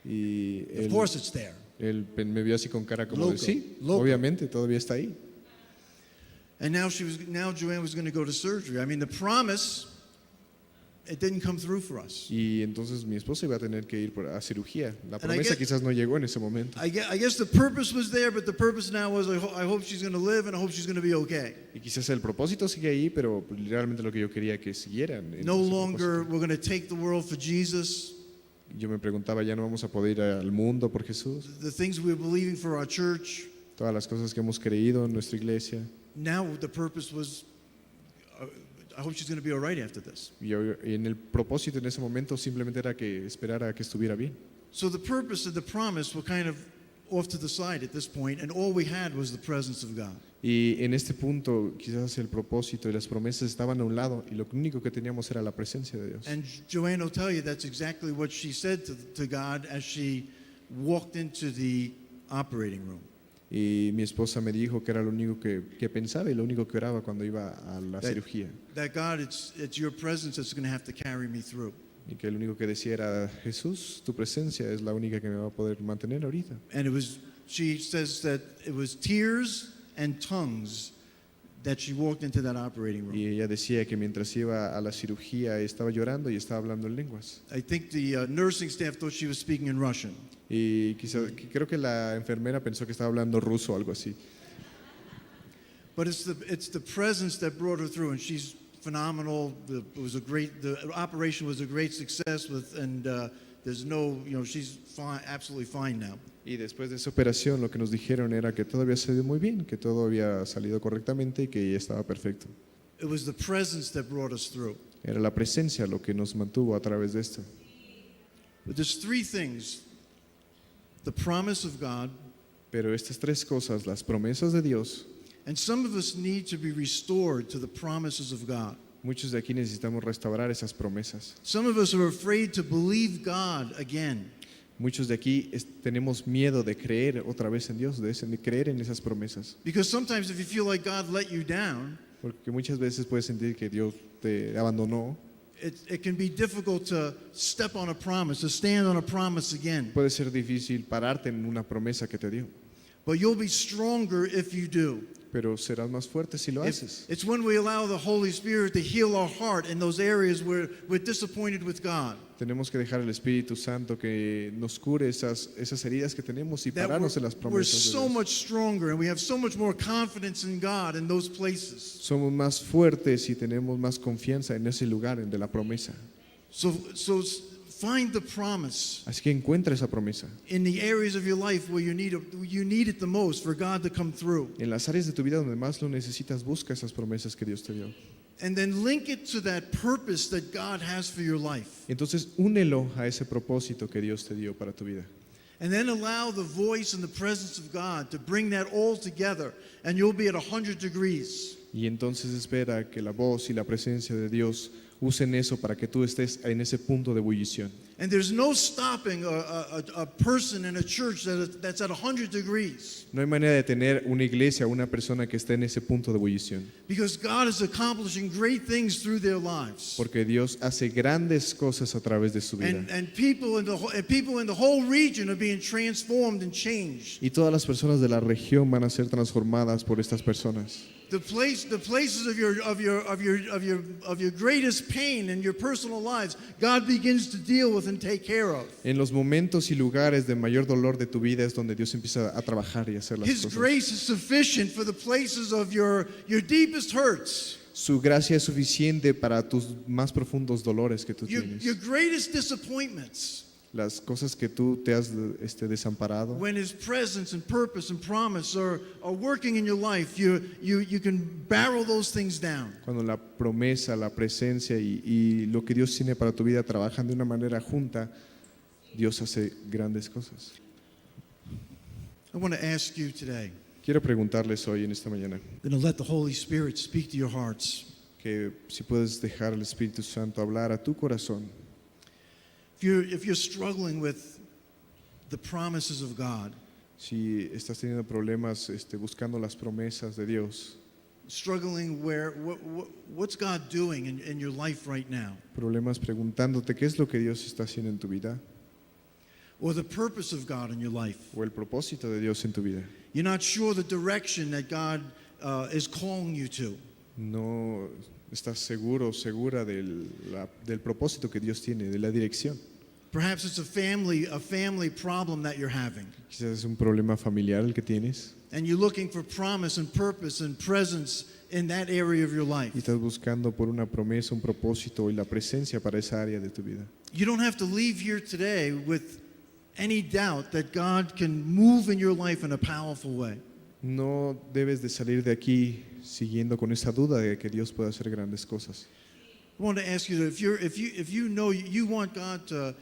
Y Of course it's there. él me vio así con cara como de Loco, sí, loco. obviamente todavía está ahí. And now Joanne was going to go to surgery. I mean, the promise it didn't come through for us. Y entonces mi esposa iba a tener que ir a cirugía. La I promesa get- quizás no llegó en ese momento. I guess the purpose was there, but the purpose now was I hope she's going to live and I hope she's going to be okay. Y quizás el propósito sigue ahí, pero realmente lo que yo quería que siguieran. en No ese longer propósito. we're going to take the world for Jesus. Yo me preguntaba, ya no vamos a poder ir al mundo por Jesús. The things we're believing for our church. Todas las cosas que hemos creído en nuestra iglesia. Now the purpose was I hope she's going to be all right after this. Y en el propósito en ese momento simplemente era que esperara a que estuviera bien. So the purpose and the promise were kind of off to the side at this point, and all we had was the presence of God. Y en este punto quizás el propósito y las promesas estaban a un lado y lo único que teníamos era la presencia de Dios. And Joanne will tell you that's exactly what she said to God as she walked into the operating room. Y mi esposa me dijo que era lo único que pensaba y lo único que oraba cuando iba a la That- cirugía. That God, it's your presence that's going to have to carry me through. Y que lo único que decía era, Jesús, tu presencia es la única que me va a poder mantener ahorita. And she says that it was tears and tongues that she walked into that operating room. Y ella decía que mientras iba a la cirugía estaba llorando y estaba hablando en lenguas. I think the nursing staff thought she was speaking in Russian. Y creo que la enfermera pensó que estaba hablando ruso o algo así. But it's the presence that brought her through, and she's phenomenal. The operation was a great success and there's no, she's fine, absolutely fine now. Y después de esa operación lo que nos dijeron era que todo había salido muy bien, que todo había salido correctamente y que ella estaba perfecto. It was the presence that brought us through. Era la presencia lo que nos mantuvo a través de esto. But there's three things: the promise of God, Pero estas tres cosas, las promesas de Dios, and some of us need to be restored to the promises of God. muchos de aquí necesitamos restaurar esas promesas. Some of us are afraid to believe God again. Muchos de aquí tenemos miedo de creer otra vez en Dios, de creer en esas promesas. Because sometimes if you feel like God let you down, Porque muchas veces puedes sentir que Dios te abandonó. it can be difficult to step on a promise, to stand on a promise again. Puede ser difícil pararte en una promesa que te dio. But you'll be stronger if you do. Pero serás más fuerte si lo haces. It's when we allow the Holy Spirit to heal our heart in those areas where we're disappointed with God. Tenemos que dejar al Espíritu Santo que nos cure esas heridas que tenemos y That pararnos en las we're promesas de so Dios. much stronger and we have so much more confidence in God in those places. Somos más fuertes y tenemos más confianza en ese lugar de la promesa. So find the promise Así que encuentra esa promesa in the areas of your life where you need it the most for God to come through. en las áreas de tu vida donde más lo necesitas. Busca esas promesas que Dios te dio. And then link it to that purpose that God has for your life. Entonces únelo a ese propósito que Dios te dio para tu vida. And then allow the voice and the presence of God to bring that all together, and you'll be at 100 degrees. Y entonces espera que la voz y la presencia de Dios usen eso para que tú estés en ese punto de ebullición. And there's no stopping a person in a church that's at 100 degrees, No hay manera de tener una iglesia, una persona que esté en ese punto de ebullición, because God is accomplishing great things through their lives. porque Dios hace grandes cosas a través de su vida. And people in the whole region are being transformed and changed. Y todas las personas de la región van a ser transformadas por estas personas. The places of your greatest pain in your personal lives, God begins to deal with and take care of. En los momentos y lugares de mayor dolor de tu vida es donde Dios empieza a trabajar y a hacer las His cosas. grace is sufficient for the places of your deepest hurts, Su gracia es suficiente para tus más profundos dolores que tú your tienes. greatest disappointments. Las cosas que tú te has desamparado. When His presence and purpose and promise are working in your life, you can barrel those things down. Cuando la promesa, la presencia y lo que Dios tiene para tu vida trabajan de una manera junta, Dios hace grandes cosas. I want to ask you today, Quiero preguntarles hoy en esta mañana to let the Holy Spirit speak to your hearts. que si puedes dejar al Espíritu Santo hablar a tu corazón. If you're struggling with the promises of God, Si estás teniendo problemas buscando las promesas de Dios, struggling what's God doing in your life right now, problemas preguntándote qué es lo que Dios está haciendo en tu vida or the purpose of God in your life, o el propósito de Dios en tu vida. you're not sure the direction that God is calling you to. No estás seguro o segura del propósito que Dios tiene, de la dirección. Perhaps it's a family problem that you're having. Quizás es un problema familiar el que tienes And you're looking for promise and purpose and presence in that area of your life. y estás buscando por una promesa, un propósito y la presencia para esa área de tu vida. You don't have to leave here today with any doubt that God can move in your life in a powerful way. No debes de salir de aquí siguiendo con esa duda de que Dios puede hacer grandes cosas. I want to ask you that if you know you want God to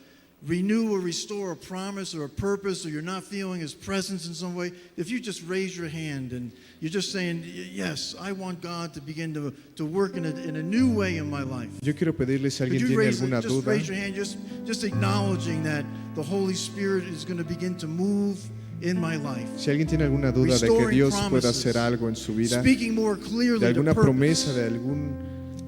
renew or restore a promise or a purpose, or you're not feeling His presence in some way, if you just raise your hand and you're just saying, yes, I want God to begin to work in a new way in my life. Yo quiero pedirle si Could alguien you tiene raise alguna just duda, raise your hand, just acknowledging that the Holy Spirit is going to begin to move in my life. si alguien tiene alguna duda de que Restoring Dios promises. pueda hacer algo en su vida, Speaking more de clearly to alguna purpose. promesa,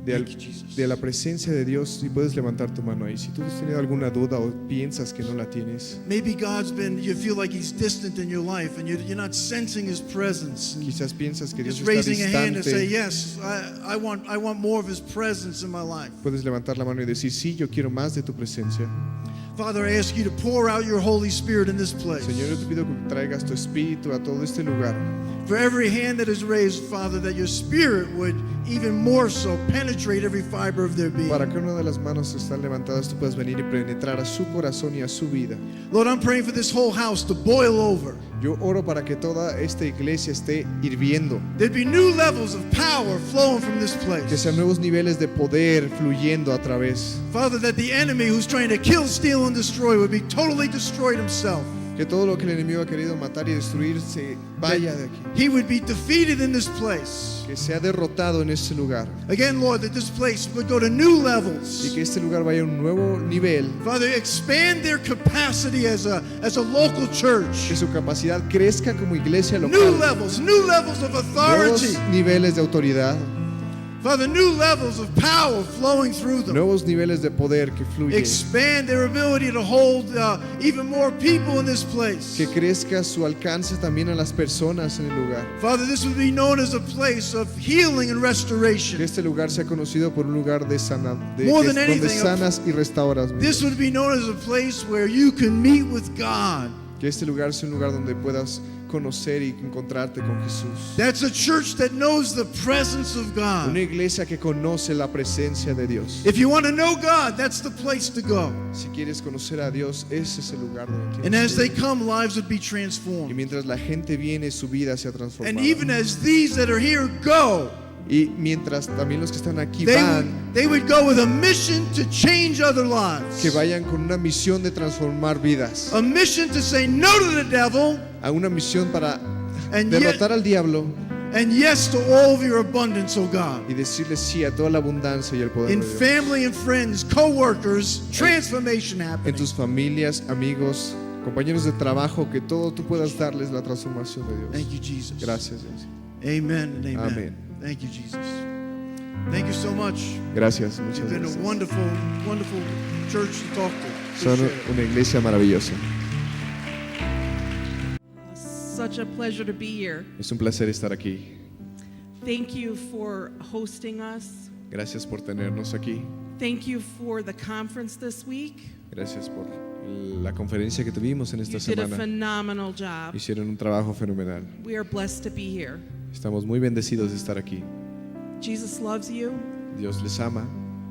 Thank you, Jesus. de la presencia de Dios, si puedes levantar tu mano ahí. Si tú has tenido alguna duda o piensas que no la tienes, Maybe you feel like He's distant in your life and you're not sensing His presence. And quizás piensas que Dios just está raising a hand and say, distante, yes, I want more of His presence in my life. puedes levantar la mano y decir, sí, yo quiero más de tu presencia. Father, I ask you to pour out your Holy Spirit in this place. Señor, yo te pido que traigas tu espíritu a todo este lugar. For every hand that is raised, Father, that your Spirit would even more so penetrate every fiber of their being. Para que una de las manos que están levantadas tú puedas venir y penetrar a su corazón y a su vida. Lord, I'm praying for this whole house to boil over. Yo oro para que toda esta iglesia esté hirviendo, There'd be new levels of power flowing from this que place. sean nuevos niveles de poder fluyendo a través. Father, that the enemy who's trying to kill, steal, and destroy would be totally destroyed himself. Que todo lo que el enemigo ha querido matar y destruir se vaya de aquí. He would be defeated in this place. Que sea derrotado en este lugar. Again, Lord, that this place would go to new Y levels. que este lugar vaya a un nuevo nivel. Father, expand their capacity as a local Que church. su capacidad crezca como iglesia New local. levels of authority. Nuevos niveles de autoridad. Father, new levels of power flowing through them. Nuevos niveles de poder que fluyen. Expand their ability to hold even more people in this place. Que crezca su alcance también a las personas en el lugar. Father, this would be known as a place of healing and Que restoration. este lugar sea conocido por un lugar de More than donde anything, sanas y restauras. This would be known as a place where you can meet with God. Que este lugar sea un lugar donde puedas conocer y encontrarte con Jesús. That's a church that knows the presence of Una God. iglesia que conoce la presencia de Dios. If you want to know God, that's the place to go. Si quieres conocer a Dios, ese es el lugar donde And tienes as que they ir. come, lives would be Y transformed. mientras la gente viene, su vida se ha And transformado. even as these that are here go, Y mientras también los que están aquí they van, would go with a mission to change other lives. que vayan con una misión de transformar vidas. A mission to say no to the devil A una misión para and derrotar al diablo and yes to all of your abundance, oh God. y decirle sí a toda la abundancia y el poder In de Dios. family and friends, co-workers, transformation En happening. tus familias, amigos, compañeros de trabajo, que todo tú puedas darles la transformación de Dios. Thank you, Jesus. Gracias, Dios. Amen and amen. Amen. Thank you, Jesus. Thank you so much. Gracias, muchas You've been a gracias. wonderful, wonderful church to talk to. Son Appreciate it. una iglesia maravillosa. Such a pleasure to be here. Es un placer estar aquí. Thank you for hosting us. Gracias por tenernos aquí. Thank you for the conference this week. Gracias por la conferencia que tuvimos en esta You did a semana. phenomenal job. Hicieron un trabajo fenomenal. We are blessed to be here. Estamos muy bendecidos de estar aquí. Jesus loves you, Dios les ama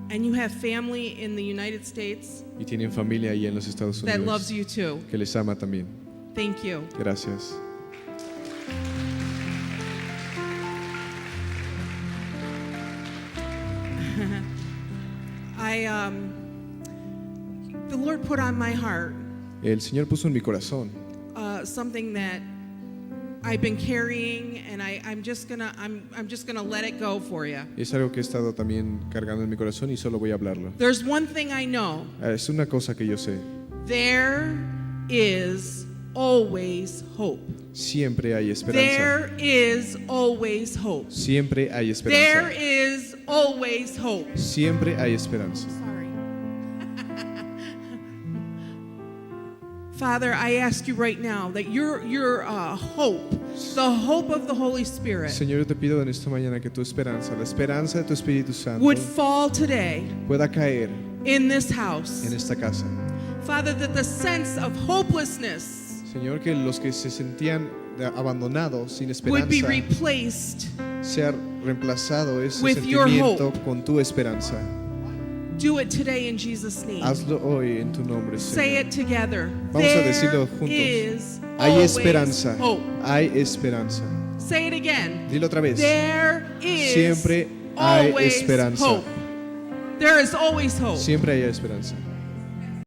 and you have family in the United States y tienen familia ahí en los Estados that loves Unidos you too. que les ama también. Thank you. Gracias. The Lord put on my heart El Señor puso en mi corazón something that I've been carrying, and I'm just gonna let it go for you. y es algo que he estado también cargando en mi corazón y solo voy a hablarlo. There's one thing I know. Es una cosa que yo sé. There is always hope. Siempre hay esperanza. There is always hope. Siempre hay There esperanza. is always hope. Siempre hay esperanza. Sorry. Father, I ask you right now that your hope, the hope of the Holy Spirit, Señor, yo te pido en esta mañana que tu esperanza, la esperanza de tu Espíritu Santo, would fall today pueda caer in this house. en esta casa. Father, that the sense of hopelessness Señor, que los que se sentían abandonados, sin would be esperanza, replaced. sea reemplazado ese with your sentimiento hope. con tu esperanza. Do it today in Jesus' name. Hazlo hoy en tu nombre, Say Señor. it together. Vamos a decirlo There juntos. is Hay always esperanza, hope. hay esperanza. Say it again. Dilo otra vez. There is Siempre hay always esperanza. hope. There is always hope. Siempre hay esperanza.